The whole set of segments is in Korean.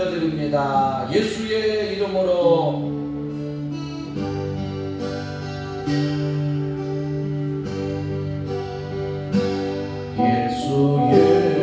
올려드립니다. 예수의 이름으로. 예수의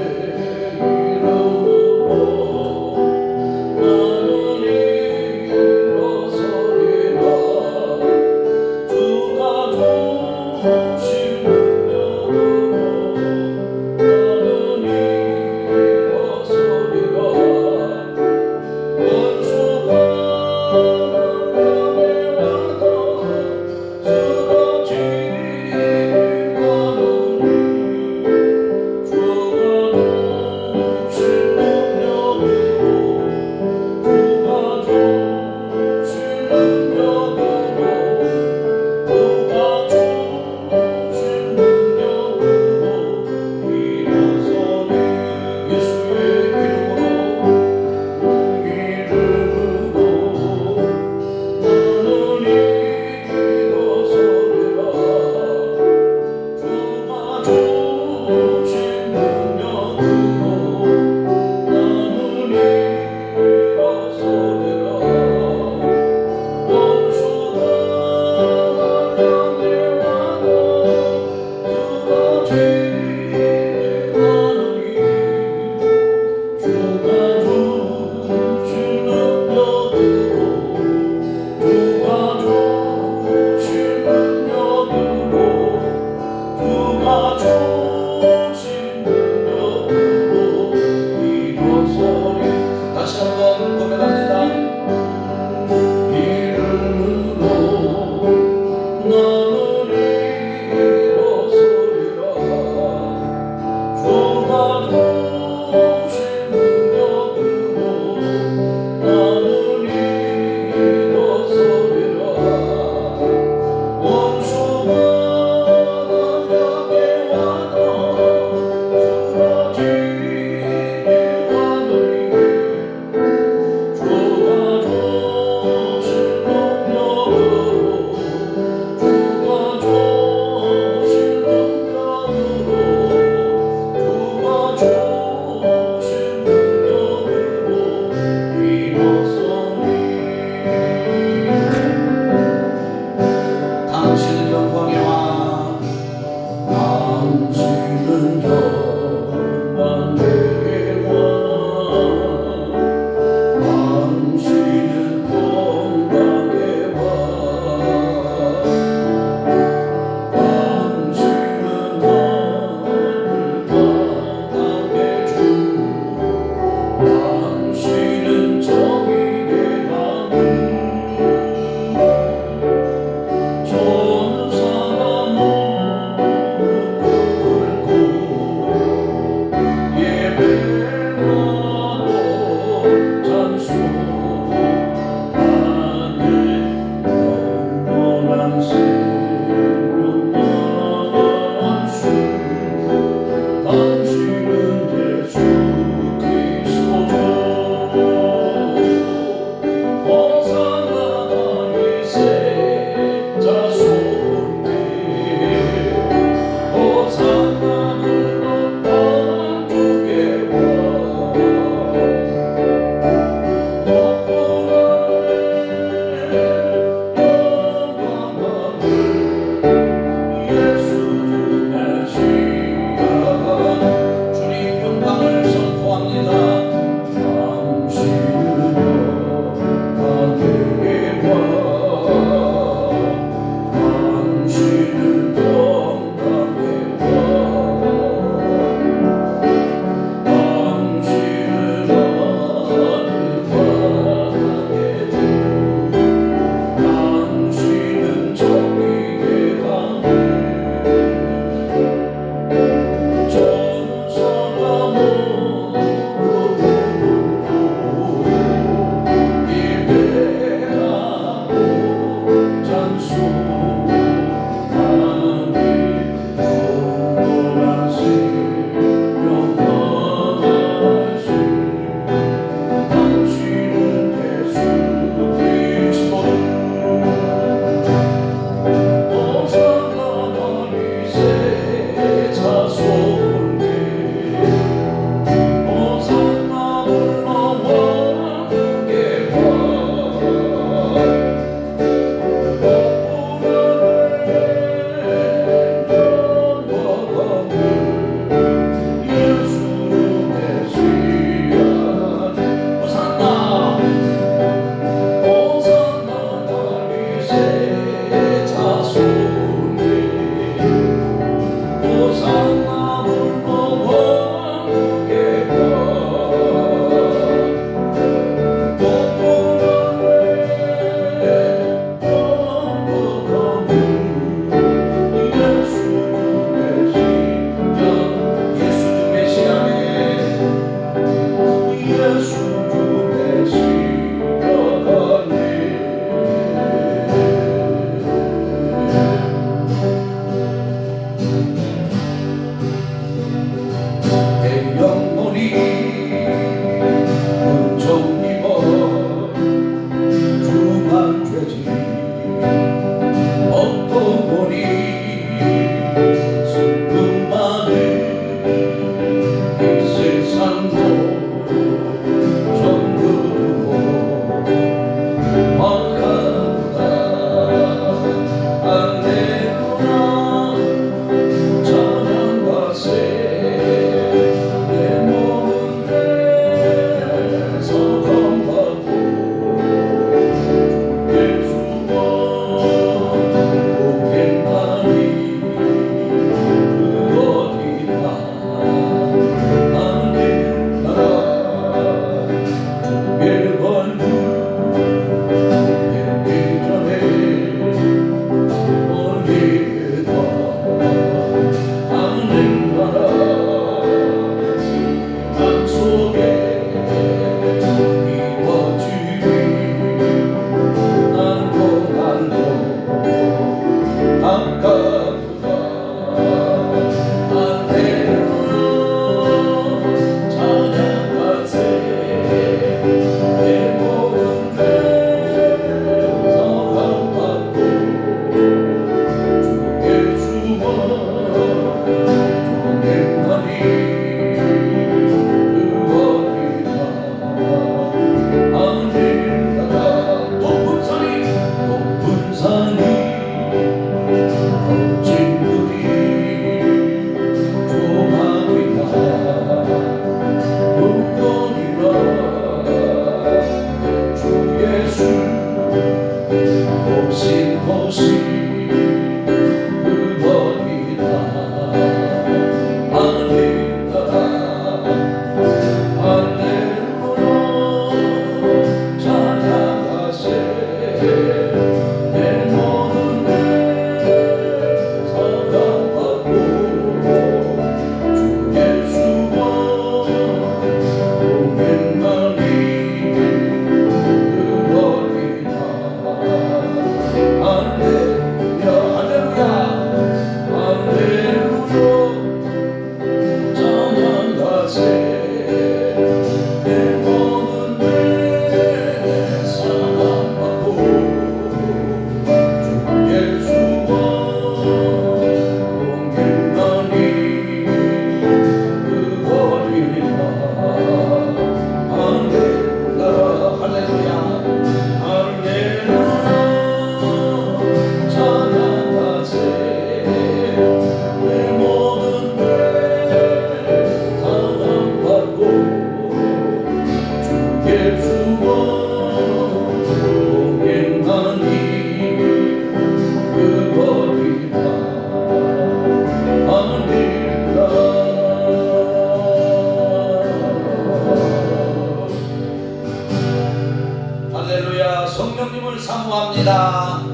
우리가 성령님을 사모합니다.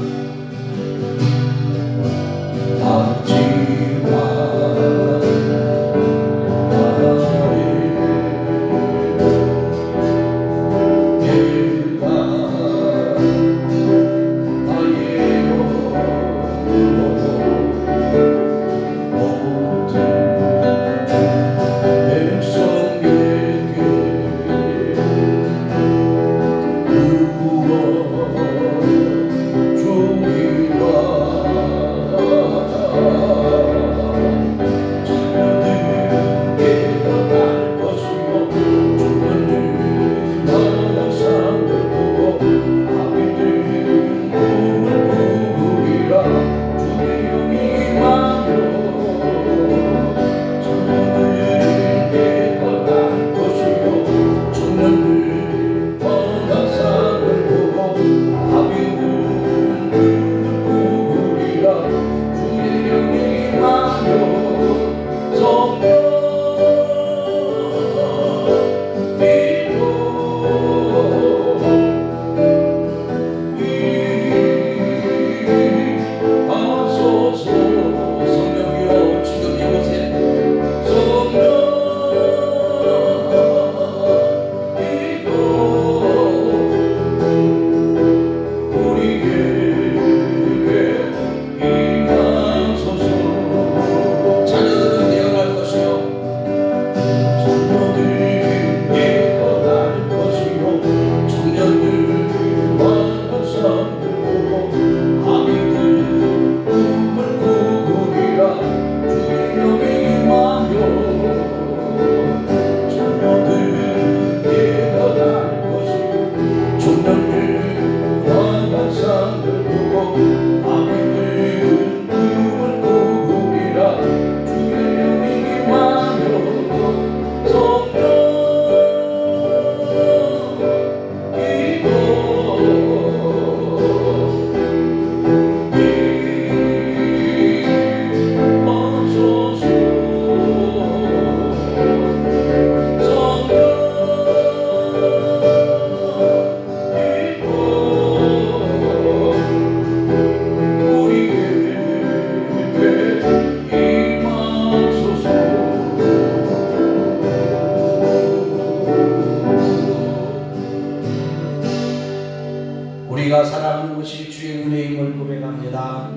우리가 살아가는 것이 주의 은혜임을 고백합니다.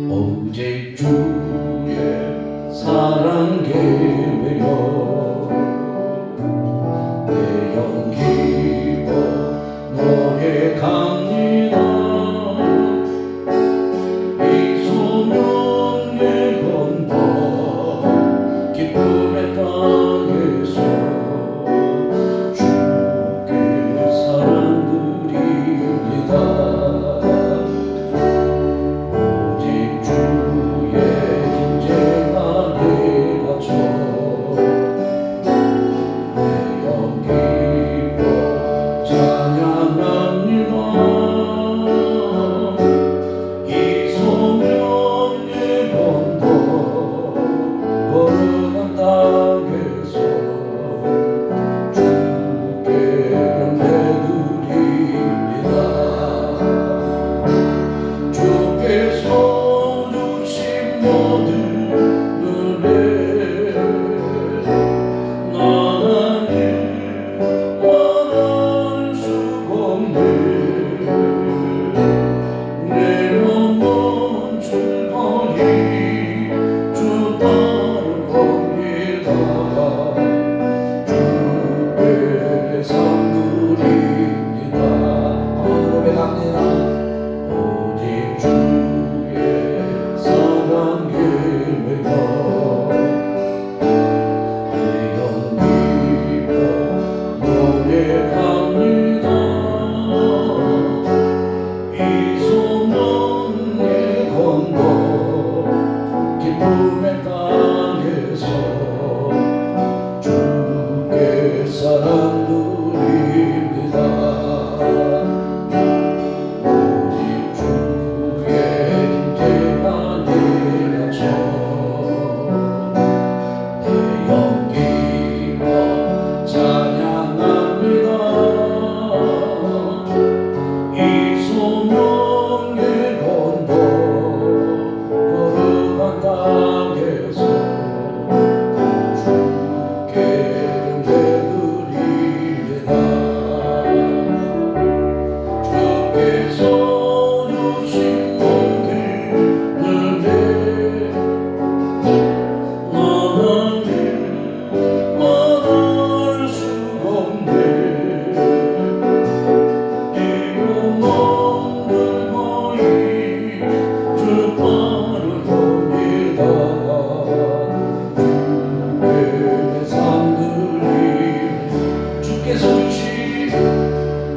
오직 주의 사랑 계매여 내 영 기뻐 너의 갑니다. 이 소명 내 건너 기쁨의 땅에서 찬양합니다.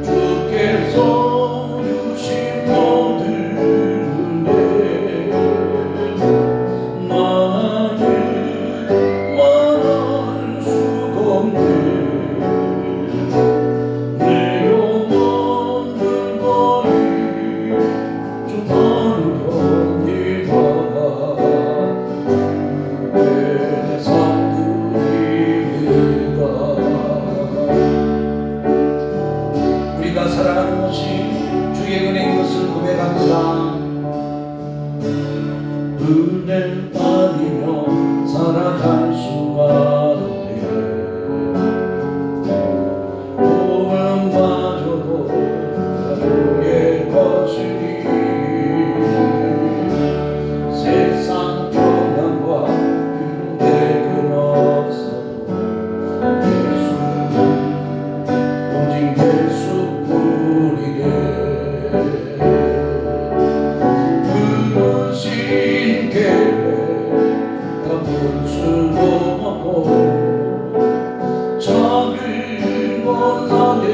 주께서 주신 모든 은혜 나는 말할 수가 없네. 내 영혼은 거의 좀 다르려니까 내 삶들이니까. 우리가 살아가는 것이 주의 은혜인 것을 고백합니다. 은혜 아니면 살아갈 수가 없네. 복음마저도 주의 것이니 세상 평안과 유대는 없어도 예수는 오직 예수뿐이네. 그러신 계획 볼 수도 없고 작은 건 나의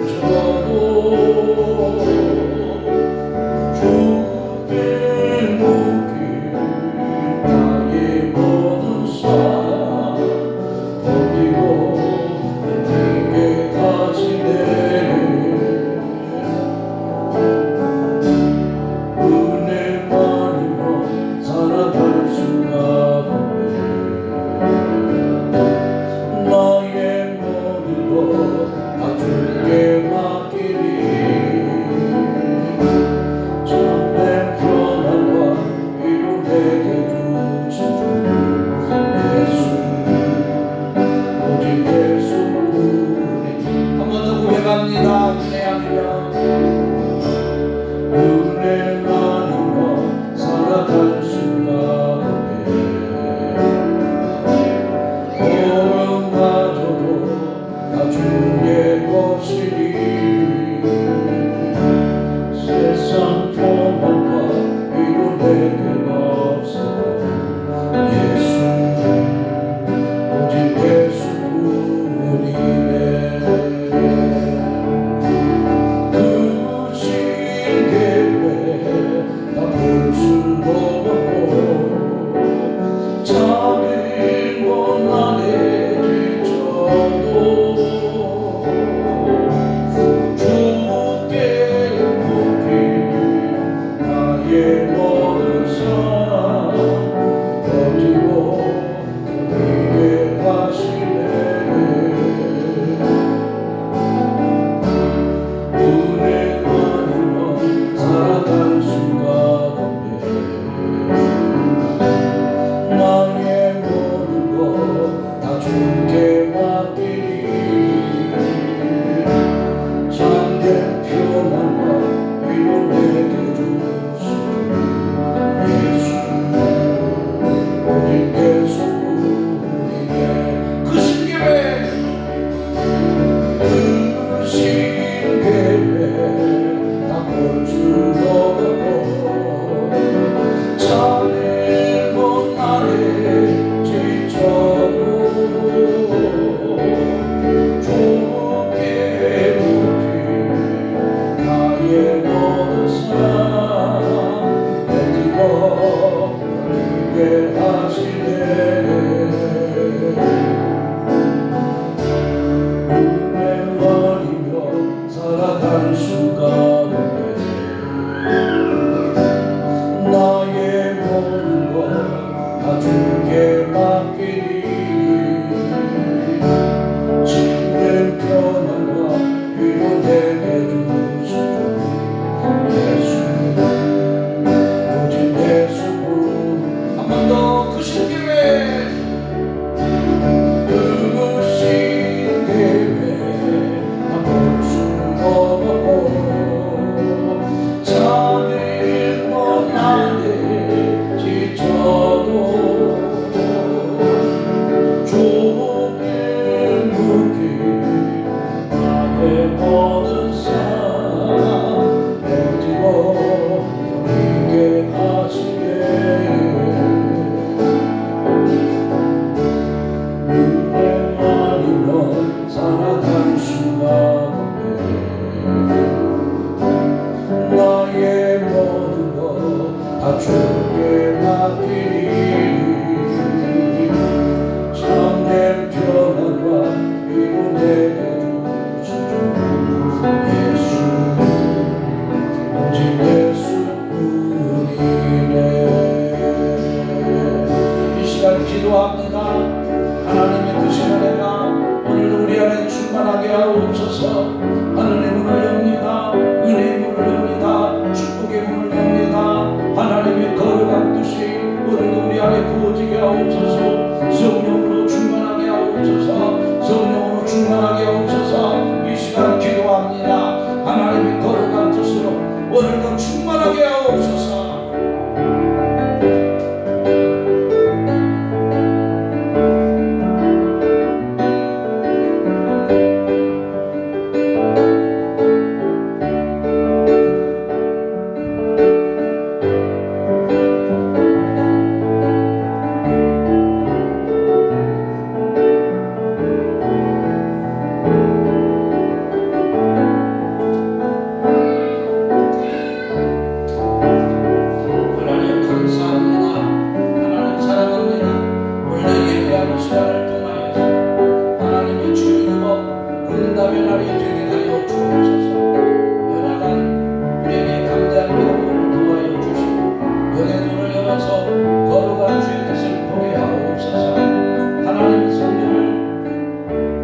저도 주의 목이 나의 모든 삶 버리고 네게 가지네. 은혜만이면 살아갈 수가 없네. 나의 모든 것 충만하게 하옵소서. 하늘의 문을 엽니다. 은혜의 문을 엽니다. 축복의 문을 엽니다. 하나님의 거룩한 뜻이 오늘도 우리 안에 부어지게 하옵소서. 성령으로 충만하게 하옵소서. 성령으로 충만하게 하옵소서. 이 시간 기도합니다. 하나님의 거룩한 뜻으로 오늘도 충만하게 하옵소서.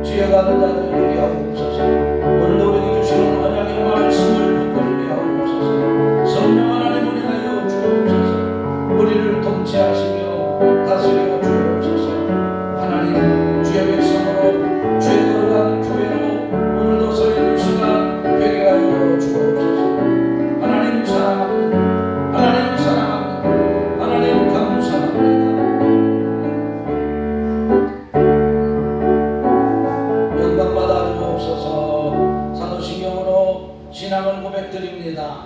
지어가는 자들에게 하옵소서. 오늘 우리에게 주시는 언약의 말씀을 붙들게 하옵소서. 성령 하나님 은혜하여 주옵소서. 우리를 통치하시며 다스려 주옵소서. 하나님 주의 백성으로 주의 거룩한 교회로 오늘도 서 있는 시간 되게 하여 주옵소서. 하나님 사랑합니다. 하나님 사랑합니다. 하나님 감사합니다. 신앙을 고백드립니다.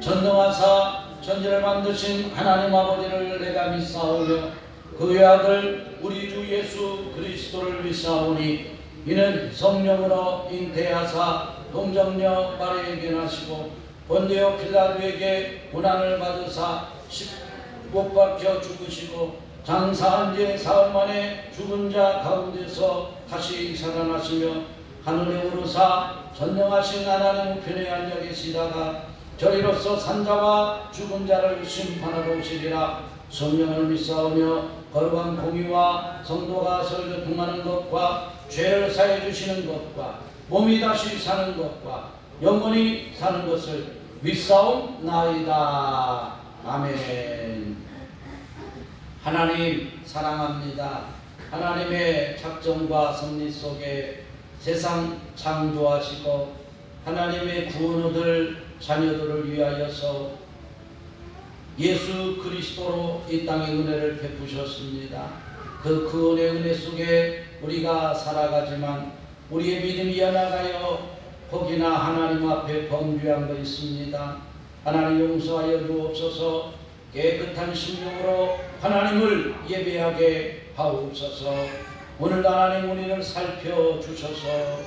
전능하사 천지를 만드신 하나님 아버지를 내가 믿사오며 그의 아들 우리 주 예수 그리스도를 믿사오니 이는 성령으로 잉태하사 동정녀 마리아에게 나시고 본디오 필라도에게 고난을 받으사 못 박혀 죽으시고 장사한 지 사흘 만에 죽은 자 가운데서 다시 살아나시며 하늘에 오르사 전능하신 하나님 우편에 앉아 계시다가 저리로서 산자와 죽은 자를 심판하러 오시리라. 성령을 믿사오며 거룩한 공의와 성도가 서로 교통하는 것과 죄를 사해 주시는 것과 몸이 다시 사는 것과 영원히 사는 것을 믿사옵나이다. 아멘. 하나님 사랑합니다. 하나님의 작정과 섭리 속에 세상 창조하시고 하나님의 구원 얻을 자녀들을 위하여서 예수 그리스도로 이 땅에 은혜를 베푸셨습니다. 그 은혜 속에 우리가 살아가지만 우리의 믿음이 연약하여 혹이나 하나님 앞에 범죄한 거 있습니다. 하나님 용서하여 주옵소서. 깨끗한 심령으로 하나님을 예배하게 하옵소서. 오늘 하나님 우리를 살펴주셔서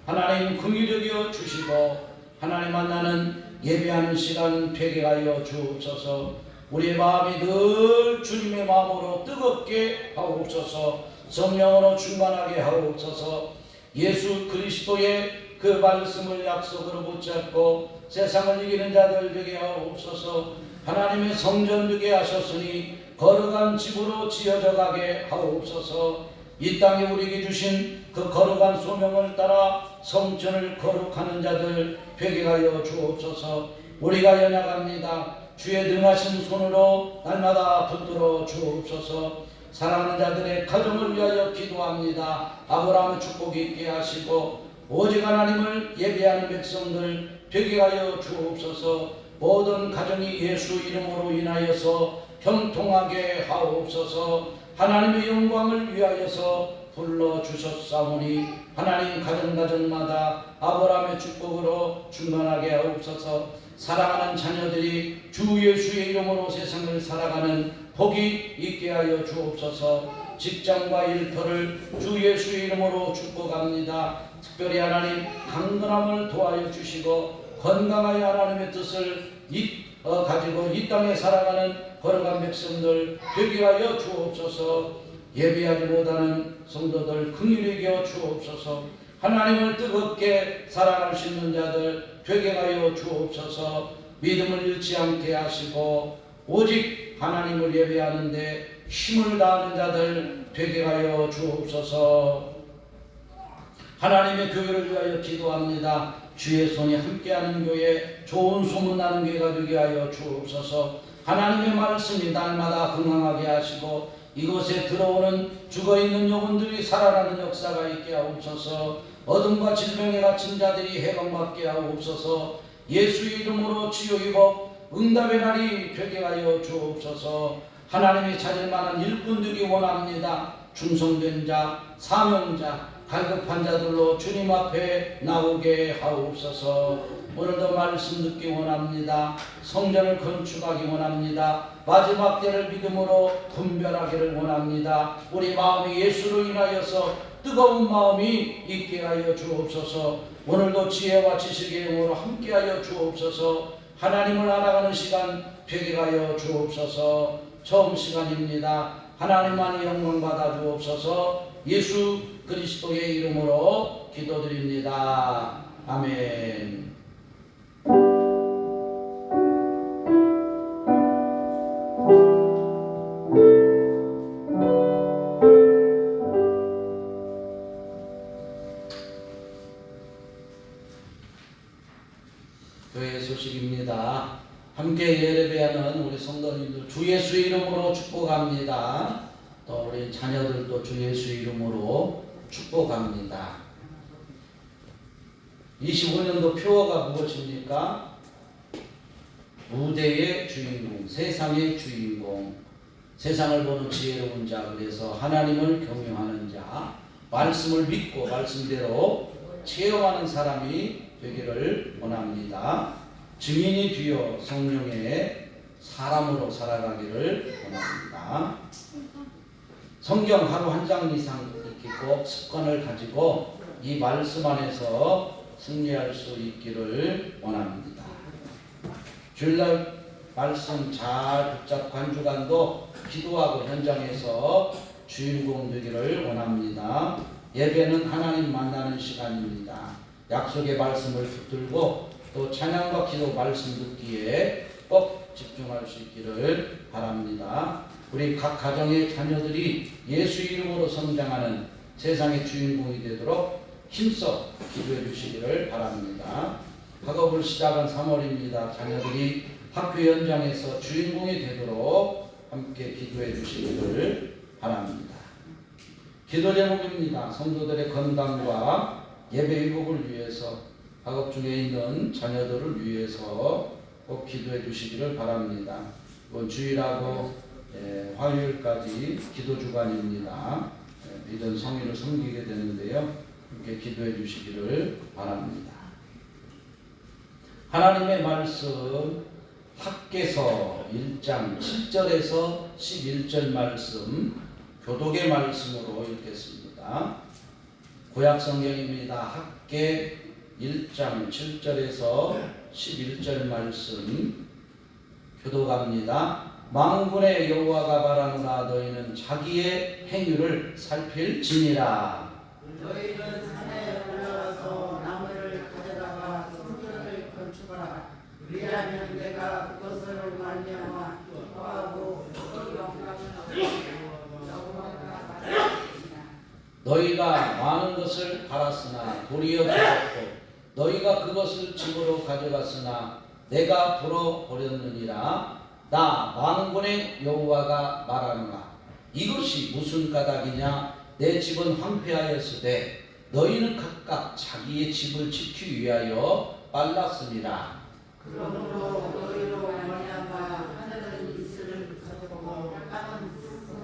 하나님 긍휼히 여겨 주시고 하나님 만나는 예배하는 시간 되게 하여 주옵소서. 우리의 마음이 늘 주님의 마음으로 뜨겁게 하옵소서. 성령으로 충만하게 하옵소서. 예수 그리스도의 그 말씀을 약속으로 붙잡고 세상을 이기는 자들 되게 하옵소서. 하나님의 성전 되게 하셨으니 거룩한 집으로 지어져 가게 하옵소서. 이 땅에 우리에게 주신 그 거룩한 소명을 따라 성전을 거룩하는 자들 되게 하여 주옵소서. 우리가 연약합니다. 주의 능하신 손으로 날마다 붙들어 주옵소서. 사랑하는 자들의 가정을 위하여 기도합니다. 아브라함의 축복이 있게 하시고 오직 하나님을 예배하는 백성들 되게 하여 주옵소서. 모든 가정이 예수 이름으로 인하여서 형통하게 하옵소서. 하나님의 영광을 위하여서 불러주셨사오니 하나님 가정마다 아브라함의 축복으로 충만하게 하옵소서. 사랑하는 자녀들이 주 예수의 이름으로 세상을 살아가는 복이 있게 하여 주옵소서. 직장과 일터를 주 예수의 이름으로 축복합니다. 특별히 하나님 강건함을 도와여 주시고 건강하여 하나님의 뜻을 가지고 이 땅에 살아가는 거룩한 백성들 되게 하여 주옵소서. 예배하지 못하는 성도들 긍휼히 여겨 주옵소서. 하나님을 뜨겁게 사랑할 수 있는 자들 되게 하여 주옵소서. 믿음을 잃지 않게 하시고 오직 하나님을 예배하는데 힘을 다하는 자들 되게 하여 주옵소서. 하나님의 교회를 위하여 기도합니다. 주의 손이 함께하는 교회, 좋은 소문나는 교회가 되게 하여 주옵소서. 하나님의 말씀이 날마다 건강하게 하시고 이곳에 들어오는 죽어있는 영혼들이 살아나는 역사가 있게 하옵소서. 어둠과 질병에 갇힌 자들이 해방받게 하옵소서. 예수의 이름으로 치유의복 응답의 날이 되게 하여 주옵소서. 하나님이 찾을 만한 일꾼들이 원합니다. 충성된 자, 사명자, 갈급한 자들로 주님 앞에 나오게 하옵소서. 오늘도 말씀 듣기 원합니다. 성전을 건축하기 원합니다. 마지막 때를 믿음으로 분별하기를 원합니다. 우리 마음이 예수로 인하여서 뜨거운 마음이 있게 하여 주옵소서. 오늘도 지혜와 지식의 영으로 함께하여 주옵소서. 하나님을 알아가는 시간 되게 하여 주옵소서. 처음 시간입니다. 하나님만이 영광 받아 주옵소서. 예수 그리스도의 이름으로 기도드립니다. 아멘. 교회 소식입니다. 함께 예배하는 우리 성도님들 주 예수 이름으로 축복합니다. 또 우리 자녀들도 주 예수 이름으로 축복합니다. 25년도 표어가 무엇입니까? 무대의 주인공, 세상의 주인공, 세상을 보는 지혜로운 자, 그래서 하나님을 경외하는 자, 말씀을 믿고 말씀대로 체험하는 사람이 되기를 원합니다. 증인이 되어 성령의 사람으로 살아가기를 원합니다. 성경 하루 한 장 이상 읽고 습관을 가지고 이 말씀 안에서 승리할 수 있기를 원합니다. 주일날 말씀 잘 붙잡고 한 주간도 기도하고 현장에서 주인공 되기를 원합니다. 예배는 하나님 만나는 시간입니다. 약속의 말씀을 붙들고 또 찬양과 기도 말씀 듣기에 꼭 집중할 수 있기를 바랍니다. 우리 각 가정의 자녀들이 예수 이름으로 성장하는 세상의 주인공이 되도록 힘써 기도해 주시기를 바랍니다. 학업을 시작한 3월입니다. 자녀들이 학교 현장에서 주인공이 되도록 함께 기도해 주시기를 바랍니다. 기도 제목입니다. 성도들의 건강과 예배 회복을 위해서 학업 중에 있는 자녀들을 위해서 꼭 기도해 주시기를 바랍니다. 이번 주일하고 화요일까지 기도 주간입니다. 믿은 성인을 섬기게 되는데요. 함께 기도해 주시기를 바랍니다. 하나님의 말씀 학개서 1장 7절에서 11절 말씀 교독의 말씀으로 읽겠습니다. 구약 성경입니다. 학개 1장 7절에서 11절 말씀 교독합니다. 만군의 여호와가 말하노라 너희는 자기의 행위를 살필지니라. 너희는 산에 올라가서 나무를 가져다가 성전을 건축하라. 왜냐하면 내가 그것을 말미암아 기뻐하고 이 영광을 너희가 많은 것을 바랐으나 도리어 주었고 너희가 그것을 집으로 가져갔으나 내가 불어버렸느니라. 나 만군의 여호와가 말하노라. 이것이 무슨 까닭이냐? 내 집은 황폐하였으되 너희는 각각 자기의 집을 지키기 위하여 빨랐으니라. 그러므로 너희로 말미암아 하늘은 이슬을 가져보고 땅은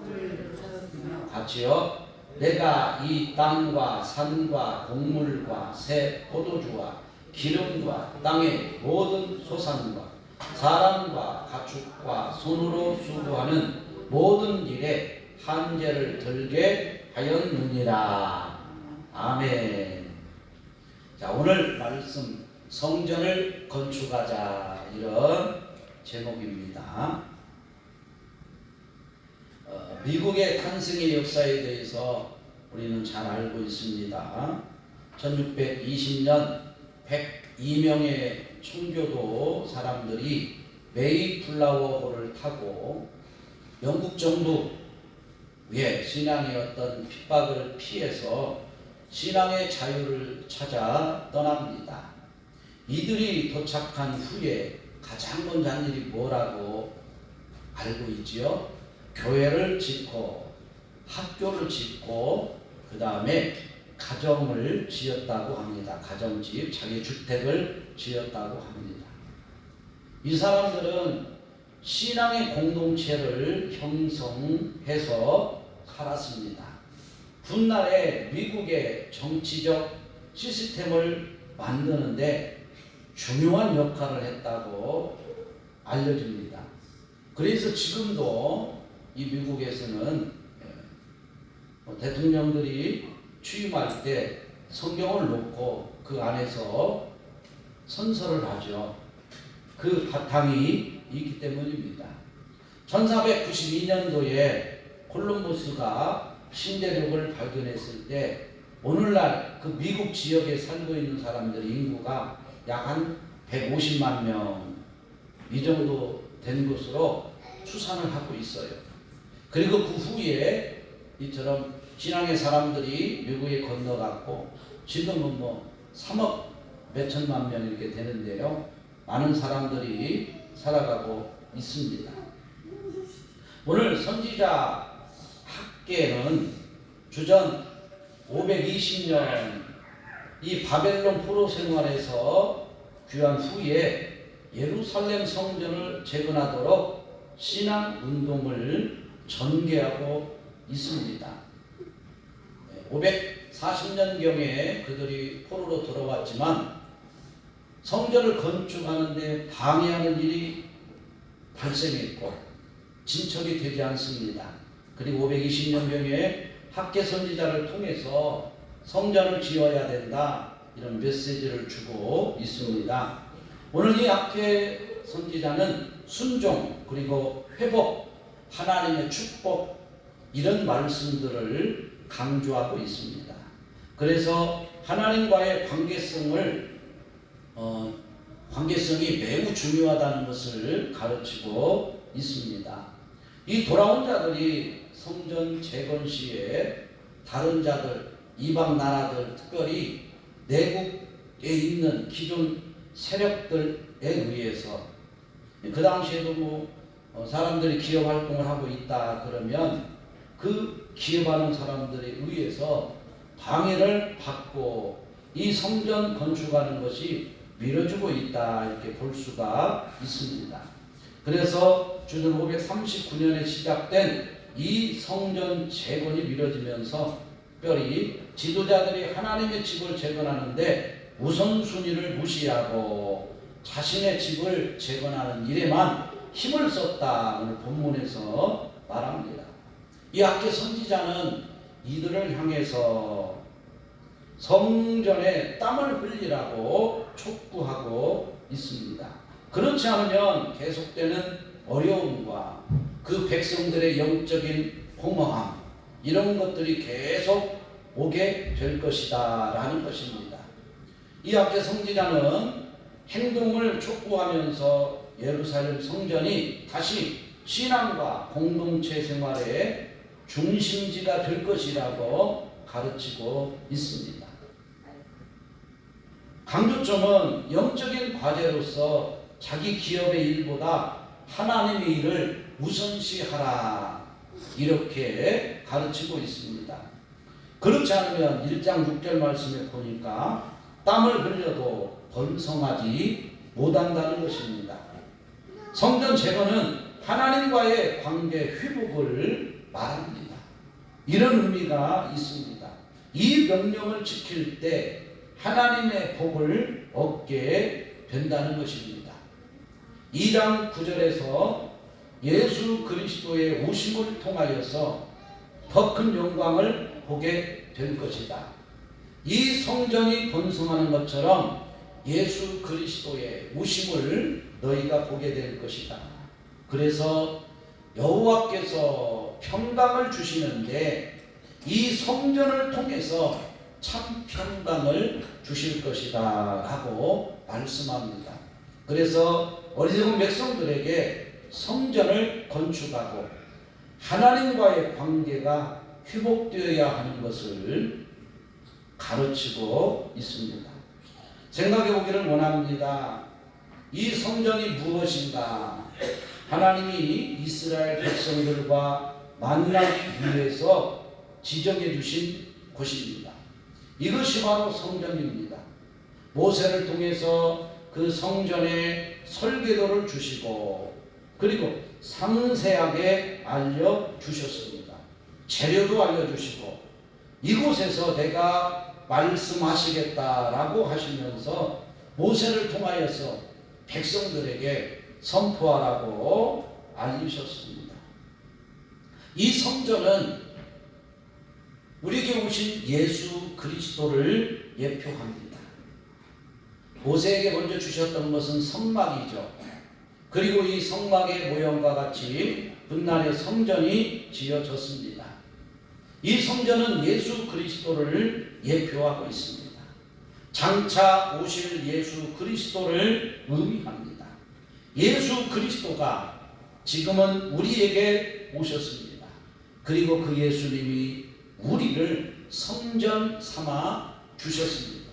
흙을 찾았으며 같이요. 내가 이 땅과 산과 곡물과 새 포도주와 기름과 땅의 모든 소산과 사람과 가축과 손으로 수고하는 모든 일에 한계를 들게 하였느니라. 아멘. 자, 오늘 말씀 성전을 건축하자 이런 제목입니다. 미국의 탄생의 역사에 대해서 우리는 잘 알고 있습니다. 1620년 102명의 청교도 사람들이 메이플라워호를 타고 영국 정부 위에 신앙의 어떤 핍박을 피해서 신앙의 자유를 찾아 떠납니다. 이들이 도착한 후에 가장 먼저 한 일이 뭐라고 알고 있지요? 교회를 짓고 학교를 짓고 그 다음에 가정을 지었다고 합니다. 가정집, 자기 주택을 지었다고 합니다. 이 사람들은 신앙의 공동체를 형성해서 살았습니다. 훗날에 미국의 정치적 시스템을 만드는데 중요한 역할을 했다고 알려집니다. 그래서 지금도 이 미국에서는 대통령들이 취임할 때 성경을 놓고 그 안에서 선서를 하죠. 그 바탕이 있기 때문입니다. 1492년도에 콜럼버스가 신대륙을 발견했을 때 오늘날 그 미국 지역에 살고 있는 사람들의 인구가 약 한 150만 명 이 정도 된 것으로 추산을 하고 있어요. 그리고 그 후에 이처럼 신앙의 사람들이 미국에 건너갔고 지금은 뭐 3억 몇천만 명 이렇게 되는데요. 많은 사람들이 살아가고 있습니다. 오늘 선지자 학계는 주전 520년 이 바벨론 포로 생활에서 귀환 후에 예루살렘 성전을 재건하도록 신앙 운동을 전개하고 있습니다. 540년경에 그들이 포로로 들어왔지만 성전을 건축하는데 방해하는 일이 발생했고 진척이 되지 않습니다. 그리고 520년경에 학계 선지자를 통해서 성전을 지어야 된다 이런 메시지를 주고 있습니다. 오늘 이 학계 선지자는 순종 그리고 회복 하나님의 축복 이런 말씀들을 강조하고 있습니다. 그래서 하나님과의 관계성이 매우 중요하다는 것을 가르치고 있습니다. 이 돌아온 자들이 성전 재건 시에 다른 자들, 이방 나라들, 특별히 내국에 있는 기존 세력들에 의해서 그 당시에도 사람들이 기업 활동을 하고 있다 그러면 그 기업하는 사람들에 의해서 방해를 받고 이 성전 건축하는 것이 미뤄지고 있다 이렇게 볼 수가 있습니다. 그래서 주전 539년에 시작된 이 성전 재건이 미뤄지면서 특별히 지도자들이 하나님의 집을 재건하는데 우선순위를 무시하고 자신의 집을 재건하는 일에만 힘을 썼다 오늘 본문에서 말합니다. 이 학계 선지자는 이들을 향해서 성전에 땀을 흘리라고 촉구하고 있습니다. 그렇지 않으면 계속되는 어려움과 그 백성들의 영적인 공허함 이런 것들이 계속 오게 될 것이다 라는 것입니다. 이 학계 선지자는 행동을 촉구하면서 예루살렘 성전이 다시 신앙과 공동체 생활의 중심지가 될 것이라고 가르치고 있습니다. 강조점은 영적인 과제로서 자기 기업의 일보다 하나님의 일을 우선시하라 이렇게 가르치고 있습니다. 그렇지 않으면 1장 6절 말씀에 보니까 땀을 흘려도 번성하지 못한다는 것입니다. 성전 재건은 하나님과의 관계 회복을 말합니다. 이런 의미가 있습니다. 이 명령을 지킬 때 하나님의 복을 얻게 된다는 것입니다. 2장 9절에서 예수 그리스도의 오심을 통하여서 더 큰 영광을 보게 될 것이다. 이 성전이 번성하는 것처럼 예수 그리스도의 오심을 너희가 보게 될 것이다. 그래서 여호와께서 평강을 주시는데 이 성전을 통해서 참 평강을 주실 것이다 라고 말씀합니다. 그래서 어리석은 백성들에게 성전을 건축하고 하나님과의 관계가 회복되어야 하는 것을 가르치고 있습니다. 생각해 보기를 원합니다. 이 성전이 무엇인가? 하나님이 이스라엘 백성들과 만나기 위해서 지정해 주신 곳입니다. 이것이 바로 성전입니다. 모세를 통해서 그 성전의 설계도를 주시고 그리고 상세하게 알려주셨습니다. 재료도 알려주시고 이곳에서 내가 말씀하시겠다라고 하시면서 모세를 통하여서 백성들에게 선포하라고 알리셨습니다. 이 성전은 우리에게 오신 예수 그리스도를 예표합니다. 모세에게 먼저 주셨던 것은 성막이죠. 그리고 이 성막의 모형과 같이 훗날에 성전이 지어졌습니다. 이 성전은 예수 그리스도를 예표하고 있습니다. 장차 오실 예수 그리스도를 의미합니다. 예수 그리스도가 지금은 우리에게 오셨습니다. 그리고 그 예수님이 우리를 성전 삼아 주셨습니다.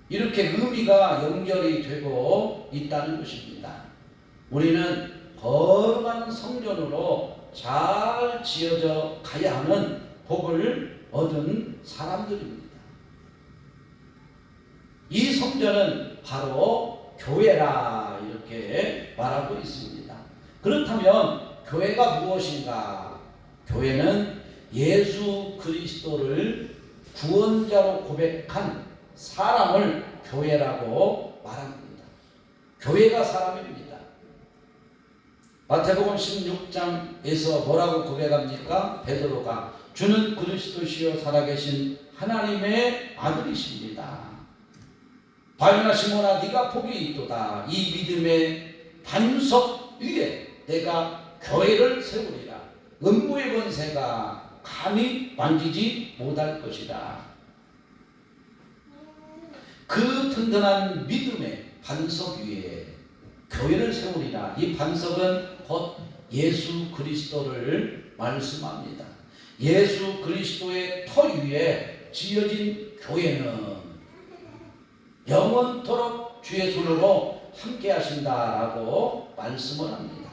이렇게 의미가 연결이 되고 있다는 것입니다. 우리는 거룩한 성전으로 잘 지어져 가야 하는 복을 얻은 사람들입니다. 이 성전은 바로 교회라 이렇게 말하고 있습니다. 그렇다면 교회가 무엇인가? 교회는 예수 그리스도를 구원자로 고백한 사람을 교회라고 말합니다. 교회가 사람입니다. 마태복음 16장에서 뭐라고 고백합니까? 베드로가 주는 그리스도시요 살아계신 하나님의 아들이십니다. 바요나 시몬아 네가 복이 있도다. 이 믿음의 반석 위에 내가 교회를 세우리라. 음부의 권세가 감히 만지지 못할 것이다. 그 튼튼한 믿음의 반석 위에 교회를 세우리라. 이 반석은 곧 예수 그리스도를 말씀합니다. 예수 그리스도의 터 위에 지어진 교회는 영원토록 주의 손으로 함께 하신다라고 말씀을 합니다.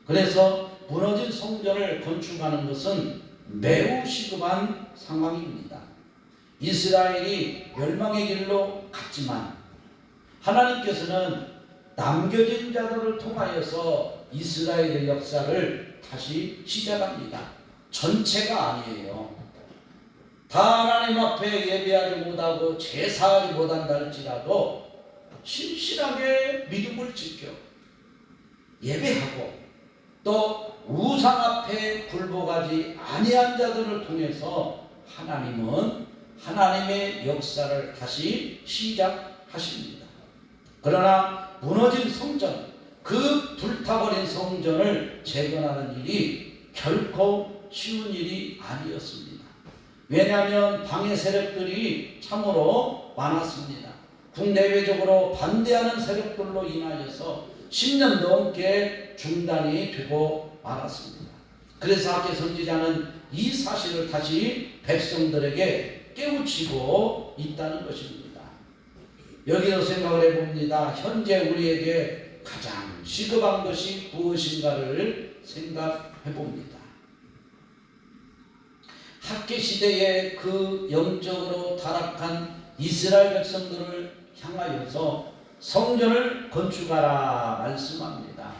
그래서 무너진 성전을 건축하는 것은 매우 시급한 상황입니다. 이스라엘이 멸망의 길로 갔지만 하나님께서는 남겨진 자들을 통하여서 이스라엘의 역사를 다시 시작합니다. 전체가 아니에요. 다 하나님 앞에 예배하지 못하고 제사하지 못한다 할지라도 신실하게 믿음을 지켜 예배하고 또 우상 앞에 굴복하지 아니한 자들을 통해서 하나님은 하나님의 역사를 다시 시작하십니다. 그러나 무너진 성전, 그 불타버린 성전을 재건하는 일이 결코 쉬운 일이 아니었습니다. 왜냐하면 방해 세력들이 참으로 많았습니다. 국내외적으로 반대하는 세력들로 인하여서 10년 넘게 중단이 되고 말았습니다. 그래서 학계 선지자는 이 사실을 다시 백성들에게 깨우치고 있다는 것입니다. 여기서 생각을 해봅니다. 현재 우리에게 가장 시급한 것이 무엇인가를 생각해봅니다. 학계 시대에 그 영적으로 타락한 이스라엘 백성들을 향하여서 성전을 건축하라 말씀합니다.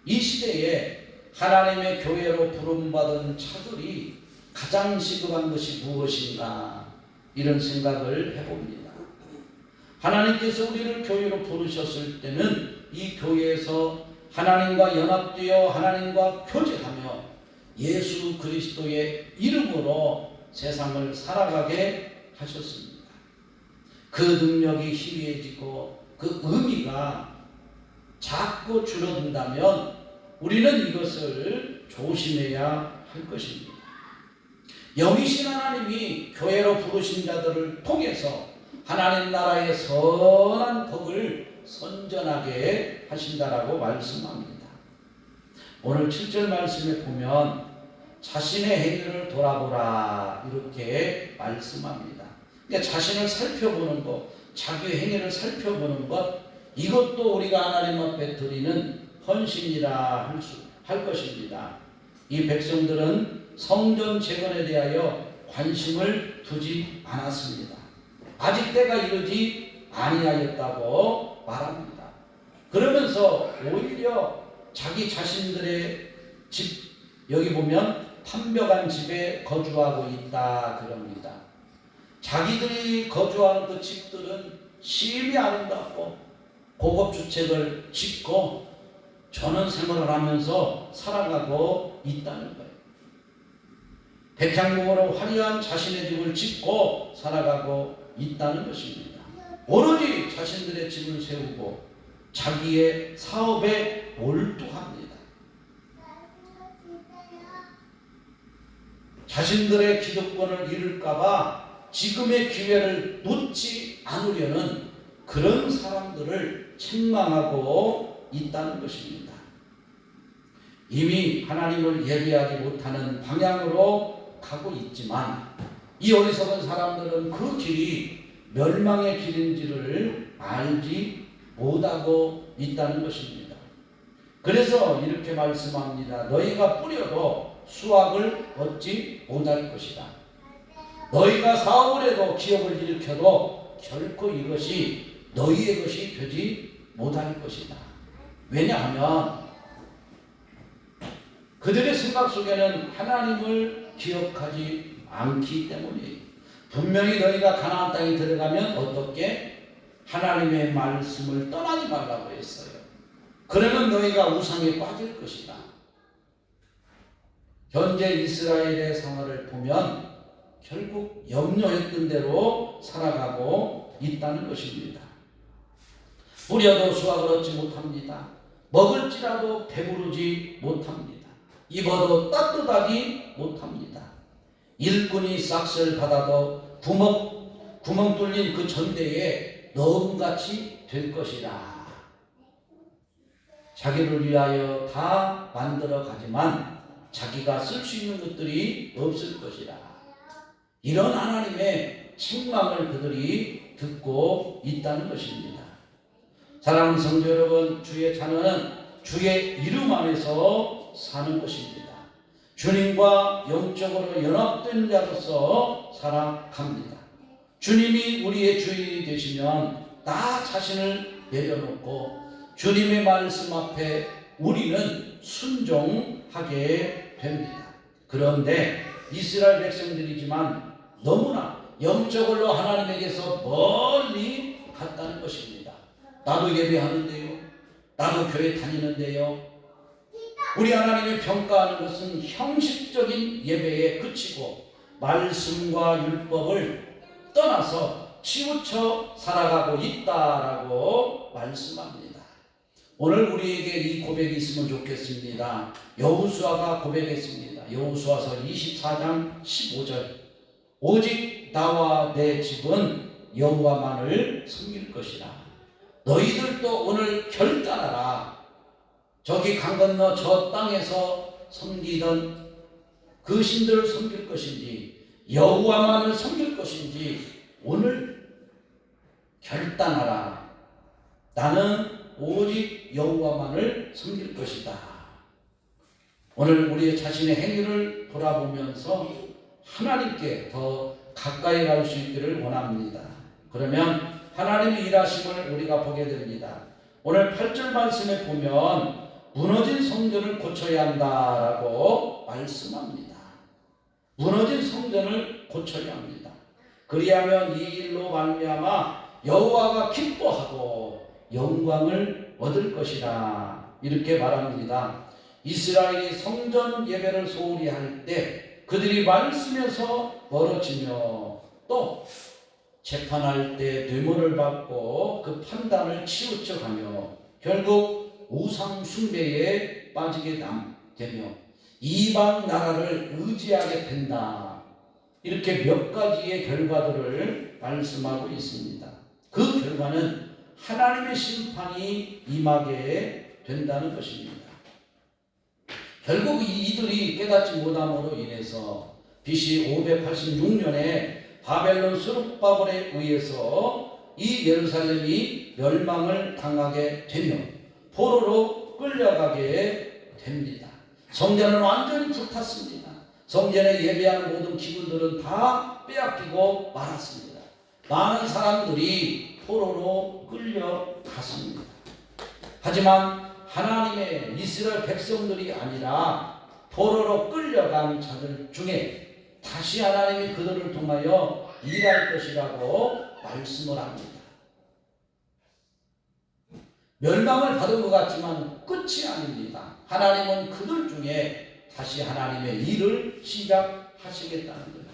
이 시대에 하나님의 교회로 부름받은 자들이 가장 시급한 것이 무엇인가 이런 생각을 해봅니다. 하나님께서 우리를 교회로 부르셨을 때는 이 교회에서 하나님과 연합되어 하나님과 교제하며 예수 그리스도의 이름으로 세상을 살아가게 하셨습니다. 그 능력이 희미해지고 그 의미가 자꾸 줄어든다면 우리는 이것을 조심해야 할 것입니다. 영이신 하나님이 교회로 부르신 자들을 통해서 하나님 나라의 선한 복을 선전하게 하신다라고 말씀합니다. 오늘 7절 말씀에 보면 자신의 행위를 돌아보라 이렇게 말씀합니다. 그러니까 자신을 살펴보는 것, 자기 행위를 살펴보는 것, 이것도 우리가 하나님 앞에 드리는 헌신이라 할 것입니다. 이 백성들은 성전 재건에 대하여 관심을 두지 않았습니다. 아직 때가 이르지 아니하였다고 말합니다. 그러면서 오히려 자기 자신들의 집, 여기 보면 판벽한 집에 거주하고 있다 그럽니다. 자기들이 거주하는 그 집들은 심히 아름답고 고급 주택을 짓고 전원 생활을 하면서 살아가고 있다는 거예요. 백향목으로 화려한 자신의 집을 짓고 살아가고 있다는 것입니다. 오로지 자신들의 집을 세우고 자기의 사업에 몰두합니다. 자신들의 기득권을 잃을까봐 지금의 기회를 놓지 않으려는 그런 사람들을 책망하고 있다는 것입니다. 이미 하나님을 예배하지 못하는 방향으로 가고 있지만 이 어리석은 사람들은 그 길이 멸망의 길인지를 알지 못하고 있다는 것입니다. 그래서 이렇게 말씀합니다. 너희가 뿌려도 수확을 얻지 못할 것이다. 너희가 사업을 해도 기업을 일으켜도 결코 이것이 너희의 것이 되지 못할 것이다. 왜냐하면 그들의 생각 속에는 하나님을 기억하지 않기 때문이에요. 분명히 너희가 가나안 땅에 들어가면 어떻게 하나님의 말씀을 떠나지 말라고 했어요. 그러면 너희가 우상에 빠질 것이다. 현재 이스라엘의 생활을 보면 결국 염려했던 대로 살아가고 있다는 것입니다. 뿌려도 수확을 얻지 못합니다. 먹을지라도 배부르지 못합니다. 입어도 따뜻하지 못합니다. 일꾼이 싹쓸 받아도 구멍 뚫린 그 전대에 넣음같이 될 것이라. 자기를 위하여 다 만들어 가지만 자기가 쓸 수 있는 것들이 없을 것이라. 이런 하나님의 책망을 그들이 듣고 있다는 것입니다. 사랑하는 성도 여러분, 주의 자녀는 주의 이름 안에서 사는 것입니다. 주님과 영적으로 연합된 자로서 살아갑니다. 주님이 우리의 주인이 되시면 나 자신을 내려놓고 주님의 말씀 앞에 우리는 순종하게 됩니다. 그런데 이스라엘 백성들이지만 너무나 영적으로 하나님에게서 멀리 갔다는 것입니다. 나도 예배하는데요. 나도 교회 다니는데요. 우리 하나님이 평가하는 것은 형식적인 예배에 그치고 말씀과 율법을 떠나서 치우쳐 살아가고 있다라고 말씀합니다. 오늘 우리에게 이 고백이 있으면 좋겠습니다. 여호수아가 고백했습니다. 여호수아서 24장 15절. 오직 나와 내 집은 여호와만을 섬길 것이라. 너희들도 오늘 결단하라. 저기 강 건너 저 땅에서 섬기던 그 신들을 섬길 것인지 여호와만을 섬길 것인지 오늘 결단하라. 나는 오직 여호와만을 섬길 것이다. 오늘 우리의 자신의 행위를 돌아보면서 하나님께 더 가까이 갈 수 있기를 원합니다. 그러면 하나님의 일하심을 우리가 보게 됩니다. 오늘 8절 말씀에 보면 무너진 성전을 고쳐야 한다라고 말씀합니다. 무너진 성전을 고쳐야 합니다. 그리하면 이 일로 말미암아 여호와가 기뻐하고 영광을 얻을 것이라 이렇게 말합니다. 이스라엘이 성전 예배를 소홀히 할 때 그들이 말씀에서 멀어지며 또 재판할 때 뇌물을 받고 그 판단을 치우쳐가며 결국 우상 숭배에 빠지게 되며 이방 나라를 의지하게 된다. 이렇게 몇 가지의 결과들을 말씀하고 있습니다. 그 결과는 하나님의 심판이 임하게 된다는 것입니다. 결국 이들이 깨닫지 못함으로 인해서 BC 586년에 바벨론 스룹바벨에 의해서 이 예루살렘이 멸망을 당하게 되며 포로로 끌려가게 됩니다. 성전은 완전히 불탔습니다. 성전에 예배하는 모든 기구들은 다 빼앗기고 말았습니다. 많은 사람들이 포로로 끌려갔습니다. 하지만 하나님의 이스라엘 백성들이 아니라 포로로 끌려간 자들 중에 다시 하나님이 그들을 통하여 일할 것이라고 말씀을 합니다. 멸망을 받은 것 같지만 끝이 아닙니다. 하나님은 그들 중에 다시 하나님의 일을 시작하시겠다는 거예요.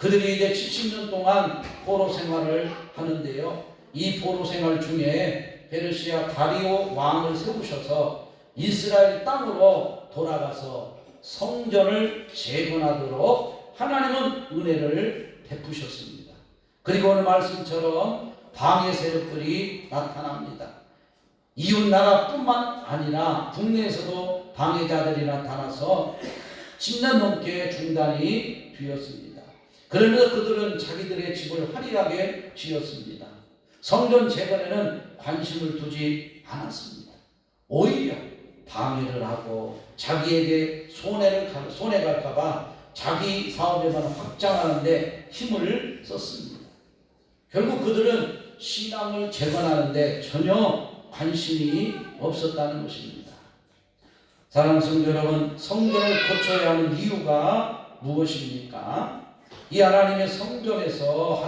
그들이 이제 70년 동안 포로 생활을 하는데요. 이 포로 생활 중에 페르시아 다리오 왕을 세우셔서 이스라엘 땅으로 돌아가서 성전을 재건하도록 하나님은 은혜를 베푸셨습니다. 그리고 오늘 말씀처럼 방해 세력들이 나타납니다. 이웃 나라뿐만 아니라 국내에서도 방해자들이 나타나서 10년 넘게 중단이 되었습니다. 그러면서 그들은 자기들의 집을 화려하게 지었습니다. 성전 재건에는 관심을 두지 않았습니다. 오히려 방해를 하고 자기에게 손해 갈까봐 자기 사업에만 확장하는데 힘을 썼습니다. 결국 그들은 신앙을 재건하는데 전혀 관심이 없었다는 것입니다. 사랑하는 성도 여러분, 성전을 고쳐야 하는 이유가 무엇입니까? 이 하나님의 성전에서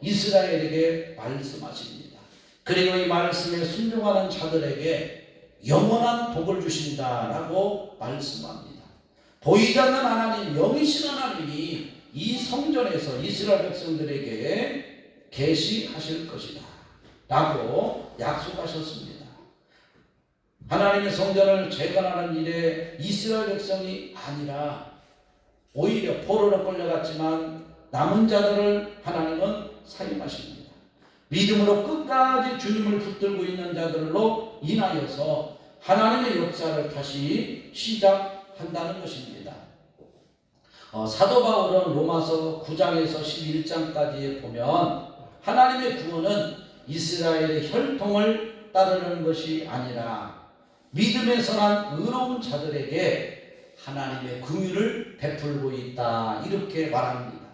이스라엘에게 말씀하십니다. 그리고 이 말씀에 순종하는 자들에게 영원한 복을 주신다라고 말씀합니다. 보이지 않는 하나님, 영이신 하나님이 이 성전에서 이스라엘 백성들에게 계시하실 것이다 라고 약속하셨습니다. 하나님의 성전을 재건하는 일에 이스라엘 백성이 아니라 오히려 포로로 끌려갔지만 남은 자들을 하나님은 사용하십니다. 믿음으로 끝까지 주님을 붙들고 있는 자들로 인하여서 하나님의 역사를 다시 시작한다는 것입니다. 사도 바울은 로마서 9장에서 11장까지에 보면 하나님의 구원은 이스라엘의 혈통을 따르는 것이 아니라 믿음에 선한 의로운 자들에게 하나님의 긍휼을 베풀고 있다 이렇게 말합니다.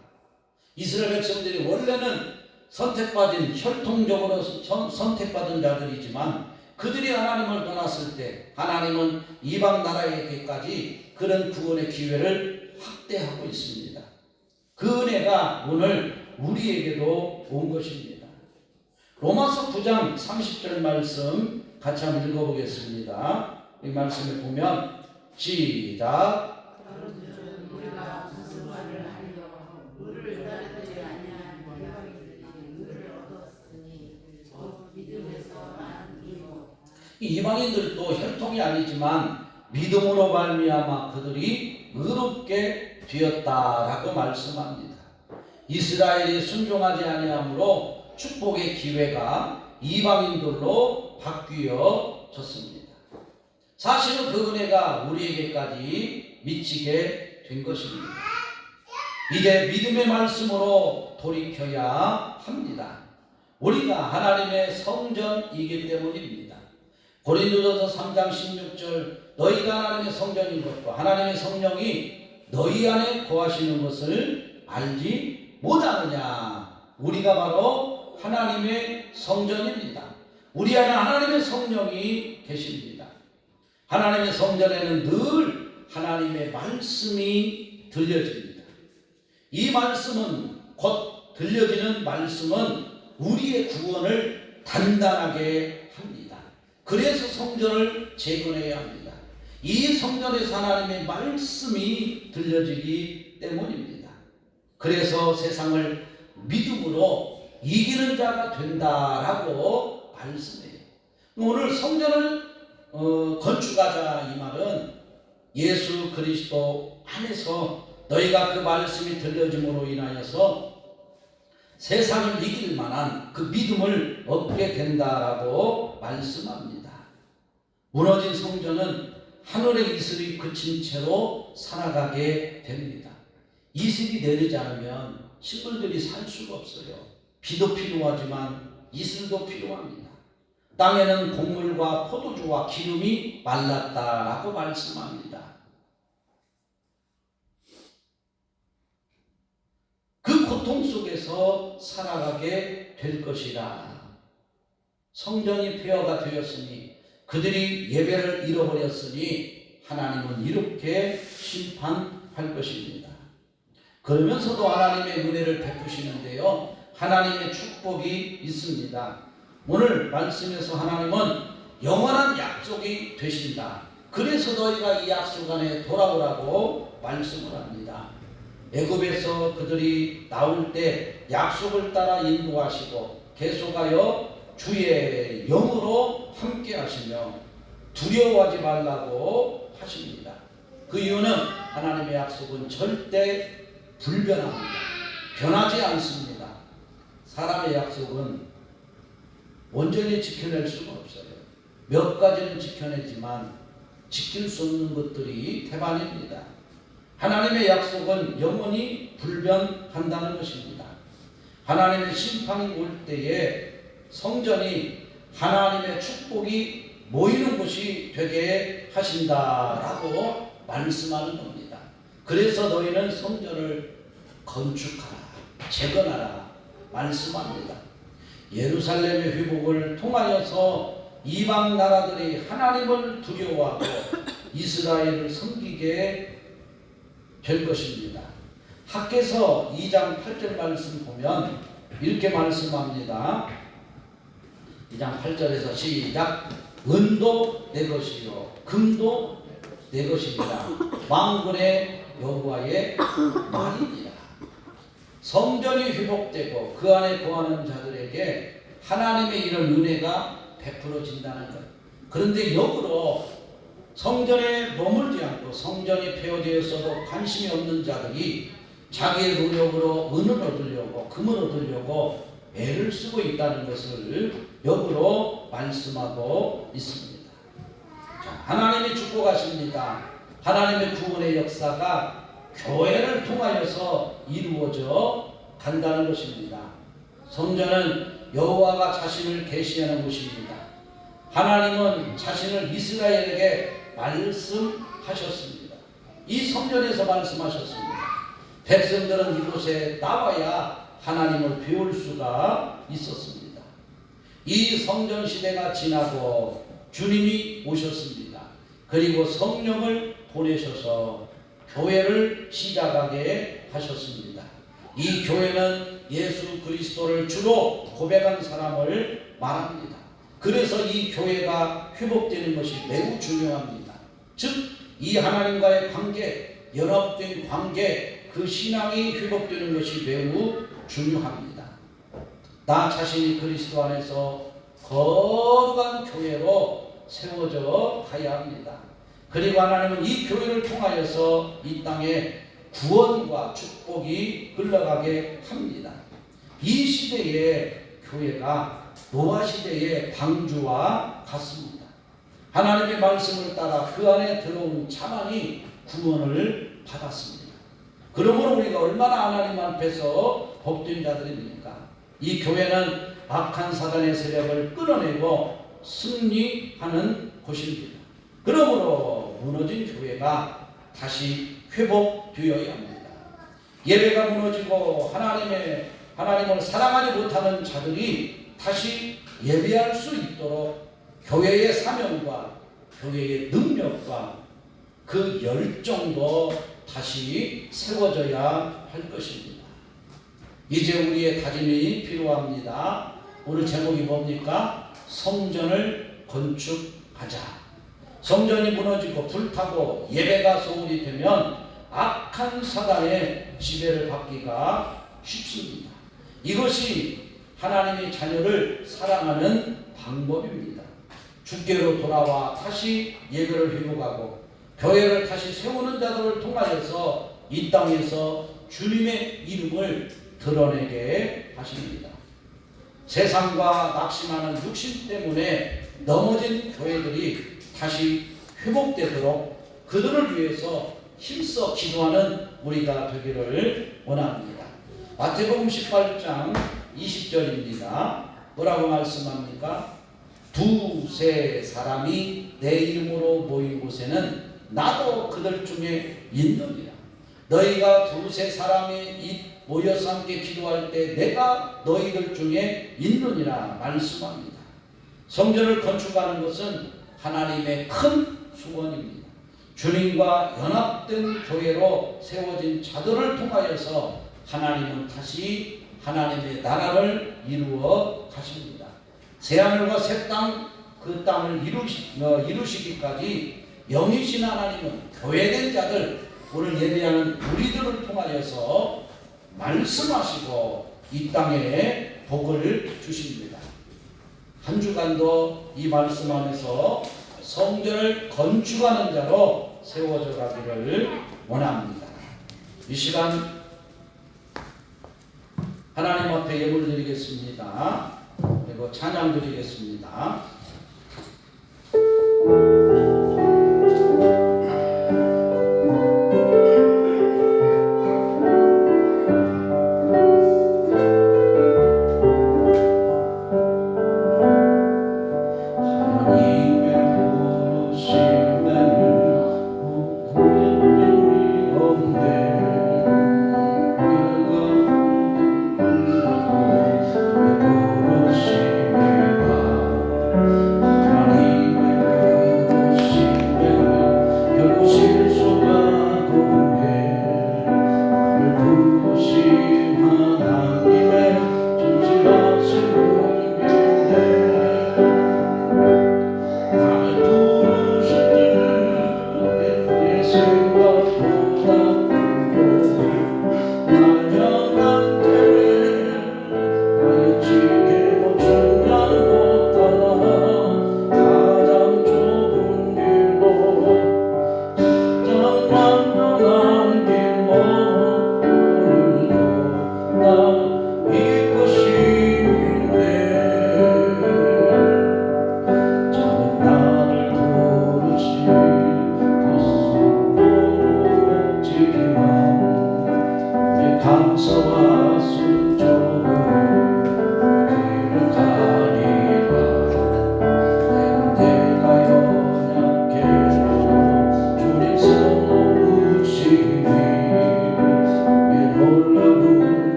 이스라엘 백성들이 원래는 혈통적으로 선택받은 자들이지만 그들이 하나님을 떠났을 때 하나님은 이방 나라에게까지 그런 구원의 기회를 확대하고 있습니다. 그 은혜가 오늘 우리에게도 온 것입니다. 로마서 9장 30절 말씀 같이 한번 읽어보겠습니다. 이 말씀을 보면 시작. 우리가 무슨 말을 하려 의를 따르지 아니한 이방인들이 의를 얻었으니 곧 믿음에서 난 이로. 이 이방인들도 혈통이 아니지만 믿음으로 말미암아 그들이 의롭게 되었다라고 말씀합니다. 이스라엘이 순종하지 아니함으로 축복의 기회가 이방인들로 바뀌어졌습니다. 사실은 그 은혜가 우리에게까지 미치게 된 것입니다. 이제 믿음의 말씀으로 돌이켜야 합니다. 우리가 하나님의 성전이기 때문입니다. 고린도전서 3장 16절 너희가 하나님의 성전인 것과 하나님의 성령이 너희 안에 거하시는 것을 알지 못하느냐. 우리가 바로 하나님의 성전입니다. 우리 안에 하나님의 성령이 계십니다. 하나님의 성전에는 늘 하나님의 말씀이 들려집니다. 이 말씀은 곧 들려지는 말씀은 우리의 구원을 단단하게 합니다. 그래서 성전을 재건해야 합니다. 이 성전에서 하나님의 말씀이 들려지기 때문입니다. 그래서 세상을 믿음으로 이기는 자가 된다라고 말씀해요. 오늘 성전을 건축하자 이 말은 예수 그리스도 안에서 너희가 그 말씀이 들려짐으로 인하여서 세상을 이길 만한 그 믿음을 얻게 된다라고 말씀합니다. 무너진 성전은 하늘의 이슬이 그친 채로 살아가게 됩니다. 이슬이 내리지 않으면 식물들이 살 수가 없어요. 비도 필요하지만 이슬도 필요합니다. 땅에는 곡물과 포도주와 기름이 말랐다라고 말씀합니다. 그 고통 속에서 살아가게 될 것이라. 성전이 폐허가 되었으니 그들이 예배를 잃어버렸으니 하나님은 이렇게 심판할 것입니다. 그러면서도 하나님의 은혜를 베푸시는데요, 하나님의 축복이 있습니다. 오늘 말씀에서 하나님은 영원한 약속이 되신다. 그래서 너희가 이 약속 안에 돌아오라고 말씀을 합니다. 애굽에서 그들이 나올 때 약속을 따라 인도하시고 계속하여 주의 영으로 함께 하시며 두려워하지 말라고 하십니다. 그 이유는 하나님의 약속은 절대 불변합니다. 변하지 않습니다. 사람의 약속은 온전히 지켜낼 수가 없어요. 몇 가지는 지켜내지만 지킬 수 없는 것들이 태반입니다. 하나님의 약속은 영원히 불변한다는 것입니다. 하나님의 심판이 올 때에 성전이 하나님의 축복이 모이는 곳이 되게 하신다라고 말씀하는 겁니다. 그래서 너희는 성전을 건축하라, 재건하라 말씀합니다. 예루살렘의 회복을 통하여서 이방 나라들이 하나님을 두려워하고 이스라엘을 섬기게 될 것입니다. 학개서 2장 8절 말씀 보면 이렇게 말씀합니다. 2장 8절에서 시작. 은도 내 것이요 금도 내 것이니라. 만군의 여호와의 말이니라. 성전이 회복되고 그 안에 거하는 자들에게 하나님의 이런 은혜가 베풀어진다는 것. 그런데 역으로 성전에 머물지 않고 성전이 폐허되었어도 관심이 없는 자들이 자기의 노력으로 은을 얻으려고 금을 얻으려고 애를 쓰고 있다는 것을 역으로 말씀하고 있습니다. 자, 하나님이 축복하십니다. 하나님의 구원의 역사가 교회를 통하여서 이루어져 간다는 것입니다. 성전은 여호와가 자신을 계시하는 곳입니다. 하나님은 자신을 이스라엘에게 말씀하셨습니다. 이 성전에서 말씀하셨습니다. 백성들은 이곳에 나와야 하나님을 배울 수가 있었습니다. 이 성전 시대가 지나고 주님이 오셨습니다. 그리고 성령을 보내셔서 교회를 시작하게 하셨습니다. 이 교회는 예수 그리스도를 주로 고백한 사람을 말합니다. 그래서 이 교회가 회복되는 것이 매우 중요합니다. 즉, 이 하나님과의 관계, 연합된 관계, 그 신앙이 회복되는 것이 매우 중요합니다. 나 자신이 그리스도 안에서 거룩한 교회로 세워져 가야 합니다. 그리고 하나님은 이 교회를 통하여서 이 땅에 구원과 축복이 흘러가게 합니다. 이 시대의 교회가 노아 시대의 방주와 같습니다. 하나님의 말씀을 따라 그 안에 들어온 자만이 구원을 받았습니다. 그러므로 우리가 얼마나 하나님 앞에서 복된 자들입니까? 이 교회는 악한 사단의 세력을 끊어내고 승리하는 곳입니다. 그러므로 무너진 교회가 다시 회복되어야 합니다. 예배가 무너지고 하나님을 사랑하지 못하는 자들이 다시 예배할 수 있도록 교회의 사명과 교회의 능력과 그 열정도 다시 세워져야 할 것입니다. 이제 우리의 다짐이 필요합니다. 오늘 제목이 뭡니까? 성전을 건축하자. 성전이 무너지고 불타고 예배가 소홀히 되면 악한 사단의 지배를 받기가 쉽습니다. 이것이 하나님의 자녀를 사랑하는 방법입니다. 주께로 돌아와 다시 예배를 회복하고 교회를 다시 세우는 자들을 통하여서 이 땅에서 주님의 이름을 드러내게 하십니다. 세상과 낙심하는 육신 때문에 넘어진 교회들이 다시 회복되도록 그들을 위해서 힘써 기도하는 우리가 되기를 원합니다. 마태복음 18장 20절입니다. 뭐라고 말씀합니까? 두세 사람이 내 이름으로 모인 곳에는 나도 그들 중에 있느니라. 너희가 두세 사람이 모여서 함께 기도할 때 내가 너희들 중에 있느니라 말씀합니다. 성전을 건축하는 것은 하나님의 큰 수건입니다. 주님과 연합된 교회로 세워진 자들을 통하여서 하나님은 다시 하나님의 나라를 이루어 가십니다. 새하늘과 새 땅, 그 땅을 이루시기까지 영이신 하나님은 교회된 자들, 오늘 예배하는 우리들을 통하여서 말씀하시고 이 땅에 복을 주십니다. 한 주간도 이 말씀 안에서 성전을 건축하는 자로 세워져 가기를 원합니다. 이 시간 하나님 앞에 예물 드리겠습니다. 그리고 찬양 드리겠습니다.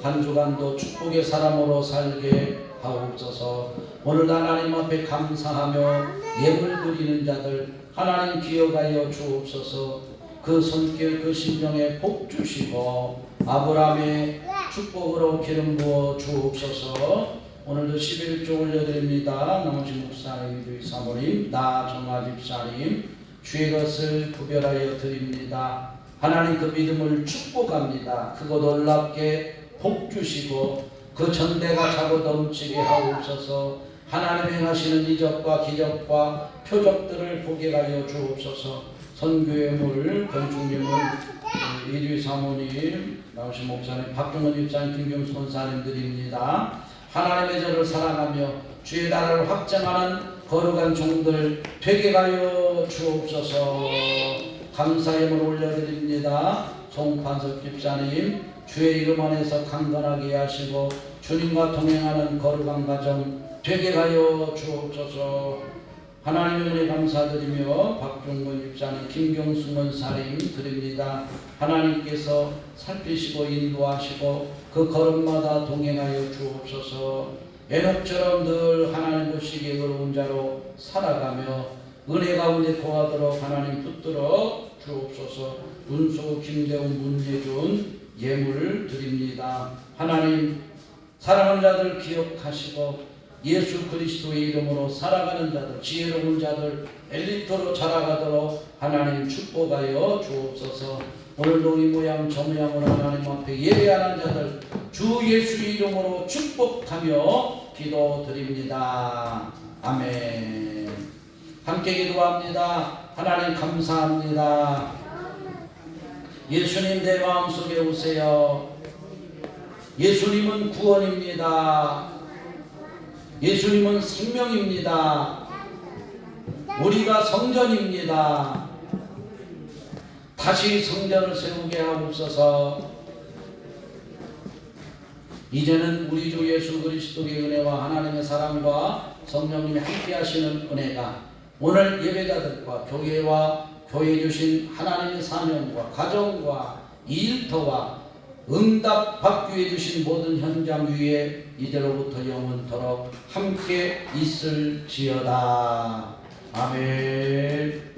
한 주간도 축복의 사람으로 살게 하옵소서. 오늘 하나님 앞에 감사하며 예물 드리는 자들 하나님 기억하여 주옵소서. 그 손길 그 심령에 복 주시고 아브라함의 축복으로 기름 부어 주옵소서. 오늘도 11조 올려드립니다. 나머지 목사님, 주의 사모님, 나 정화 집사님 주의 것을 구별하여 드립니다. 하나님 그 믿음을 축복합니다. 크고 놀랍게 복 주시고 그 전대가 차고 넘치게 하옵소서. 하나님 행하시는 이적과 기적과 표적들을 보게 하여 주옵소서. 선교의 물, 건축님을 이주희 사모님, 나오신 목사님, 박종원 집사님, 김경수 권사님 드립니다. 하나님의 저를 사랑하며 주의 나라를 확장하는 거룩한 종들 되게 하여 주옵소서. 감사의 물 올려드립니다. 송판석 집사님 주의 이름 안에서 강건하게 하시고 주님과 동행하는 거룩한 가정 되게 하여 주옵소서. 하나님의 은혜 감사드리며 박종건 집사님, 김경수 권사님 드립니다. 하나님께서 살피시고 인도하시고 그 걸음마다 동행하여 주옵소서. 에녹처럼 늘 하나님 보시기에 의로운 자로 살아가며 은혜 가운데 거하도록 하나님 붙들어 주옵소서. 문수 김대훈 문예준 예물 드립니다. 하나님 사랑하는 자들 기억하시고 예수 그리스도의 이름으로 살아가는 자들, 지혜로운 자들 엘리트로 자라가도록 하나님 축복하여 주옵소서. 오늘도 이 모양 저 모양으로 하나님 앞에 예배하는 자들 주 예수의 이름으로 축복하며 기도드립니다. 아멘. 함께 기도합니다. 하나님 감사합니다. 예수님 내 마음속에 오세요. 예수님은 구원입니다. 예수님은 생명입니다. 우리가 성전입니다. 다시 성전을 세우게 하옵소서. 이제는 우리 주 예수 그리스도의 은혜와 하나님의 사랑과 성령님이 함께 하시는 은혜가 오늘 예배자들과 교회와 교회 주신 하나님의 사명과 가정과 일터와 응답 받기 위해 주신 모든 현장 위에 이제로부터 영원토록 함께 있을지어다. 아멘.